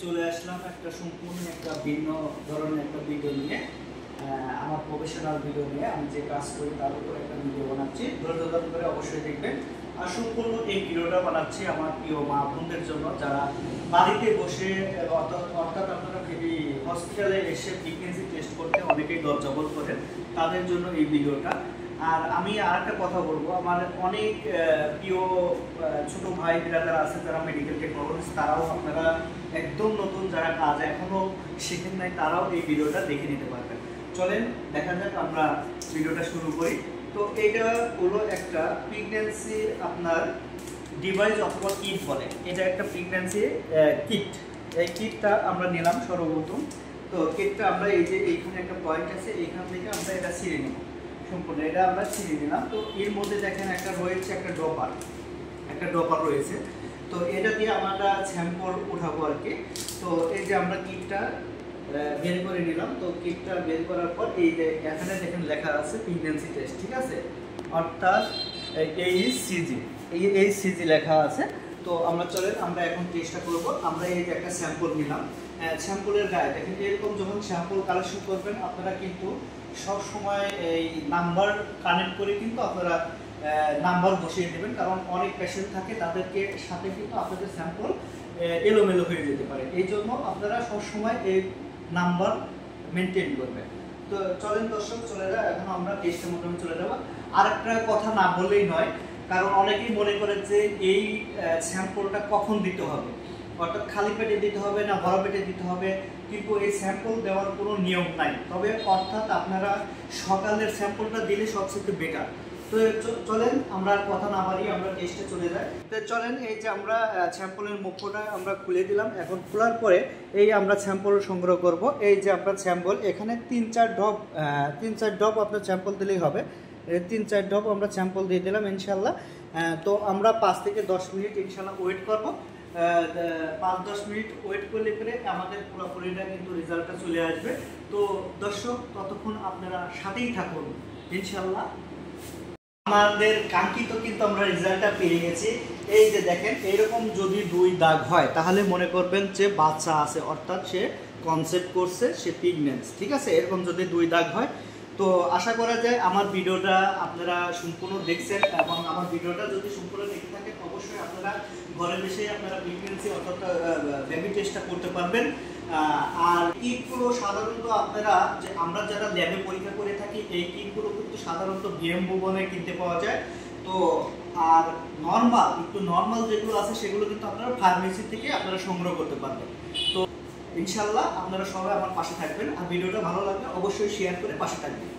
চলে আসলাম একটা সম্পূর্ণ একটা ভিন্ন ধরনের একটা ভিডিও নিয়ে, আমার প্রফেশনাল ভিডিও নিয়ে। আমি যে কাজ করি তার উপর একটা ভিডিও বানাচ্ছি, ধৈর্য ধারণ করে অবশ্যই দেখবেন। আর সম্পূর্ণ এই ভিডিওটা বানাচ্ছি আমার প্রিয় মা বোনদের জন্য, যারা বাড়িতে বসে অর্থাৎ আপনারা হসপিটালে এসে প্রেগন্যান্সি টেস্ট করতে অনেকেই লজ্জাবোধ করেন, তাদের জন্য এই ভিডিওটা। আর আমি আর একটা কথা বলবো, আমার অনেক প্রিয় ছোট ভাই যারা আছে, যারা মেডিকেল টেকনোলজিস্ট, তারাও আপনারা একদম নতুন যারা কাজ এখনো শিখেন নাই, তারাও এই ভিডিওটা দেখে নিতে পারবেন। চলেন দেখা যাক, আমরা ভিডিওটা শুরু করি। তো এটা হলো একটা প্রেগন্যান্সি আপনার ডিভাইস অথবা কিট বলে, এটা একটা প্রেগন্যান্সি কিট। এই কিটটা আমরা নিলাম সর্বপ্রথম। তো কিটটা আমরা এই যে এইখানে একটা পয়েন্ট আছে, এইখান থেকে আমরা এটা ছিঁড়ে নেব সম্পূর্ণ। এটা আমরা ছিঁড়ে নিলাম। তো এর মধ্যে দেখেন একটা রয়েছে, একটা ড্রপার রয়েছে। তো এটা দিয়ে আমরা স্যাম্পল উঠাবো আর কি। তো এই যে আমরা কিটটা বের করে নিলাম। তো কিটটা বের করার পর এই যে এখানে দেখেন লেখা আছে প্রেগন্যান্সি টেস্ট, ঠিক আছে, অর্থাৎ এই সিজি লেখা আছে। তো আমরা চলেন আমরা এখন টেস্টটা করব। আমরা এই যে একটা স্যাম্পল নিলাম, স্যাম্পলের গায়ে দেখেন এরকম যখন স্যাম্পল কালেকশন করবেন আপনারা কিন্তু সব সময় এই নাম্বার কানেক্ট করে কিন্তু আপনারা নাম্বার বসিয়ে দেবেন, কারণ অনেক পেশেন্ট থাকে, তাদেরকে সাথে কিন্তু আপনাদের স্যাম্পল এলোমেলো হয়ে যেতে পারে। এই জন্য আপনারা সবসময় এই নাম্বার মেনটেন করবেন। তো চলেন দর্শক, চলে যায় এখন আমরা টেস্টের মাধ্যমে চলে যাব। আর একটা কথা না বললেই নয়, কারণ অনেকেই মনে করে যে এই স্যাম্পলটা কখন দিতে হবে, অর্থাৎ খালি পেটে দিতে হবে না ভরা পেটে দিতে হবে, কিন্তু এই স্যাম্পল দেওয়ার কোনো নিয়ম নাই। তবে অর্থাৎ আপনারা সকালের স্যাম্পলটা দিলে সবচেয়ে বেটার। তো চলেন আমরা কথা না বাড়িয়ে আমরা টেস্টে চলে যাই। তো চলেন এই যে আমরা স্যাম্পলের মুখটা আমরা খুলে দিলাম। এখন খোলার পরে এই আমরা স্যাম্পল সংগ্রহ করব। এই যে আমরা স্যাম্পল এখানে 3-4 ড্রপ আপনার স্যাম্পল দিলেই হবে। 3-4 ড্রপ আমরা স্যাম্পল দিয়ে দিলাম ইনশাল্লাহ। তো আমরা 5 থেকে 10 মিনিট ইনশাল্লাহ ওয়েট করব। 5-10 মিনিট ওয়েট করলে পরে আমাদের পুরোপুরিটা কিন্তু রেজাল্টটা চলে আসবে। তো দর্শক ততক্ষণ আপনারা সাথেই থাকুন ইনশাল্লাহ। আমাদের কাঙ্ক্ষিত কিন্তু আমরা রেজাল্টটা পেয়ে গেছি। এই যে দেখেন এইরকম যদি 2 দাগ হয় তাহলে মনে করবেন যে বাচ্চা আছে, অর্থাৎ সে কনসেপ্ট করছে, সে প্রেগন্যান্ট, ঠিক আছে। এরকম যদি 2 দাগ হয়, তো আশা করা যায় আমার ভিডিওটা আপনারা সম্পূর্ণ দেখছেন, এবং আমার ভিডিওটা যদি সম্পূর্ণ দেখে থাকেন অবশ্যই আপনারা ঘরে বসে আপনারা প্রেগন্যান্সি অর্থাৎ বেবি টেস্টটা করতে পারবেন। আর কিটগুলো সাধারণত আপনারা যে আমরা যারা ল্যাবে পরীক্ষা করে থাকি, এই কিটগুলো কিন্তু সাধারণত বিএম ভুবনে কিনতে পাওয়া যায়। তো আর নর্মাল যেগুলো আছে সেগুলো কিন্তু আপনারা ফার্মেসি থেকে আপনারা সংগ্রহ করতে পারবেন। তো ইনশাল্লাহ আপনারা সবাই আমার পাশে থাকবেন, আর ভিডিওটা ভালো লাগলে অবশ্যই শেয়ার করে পাশে থাকবেন।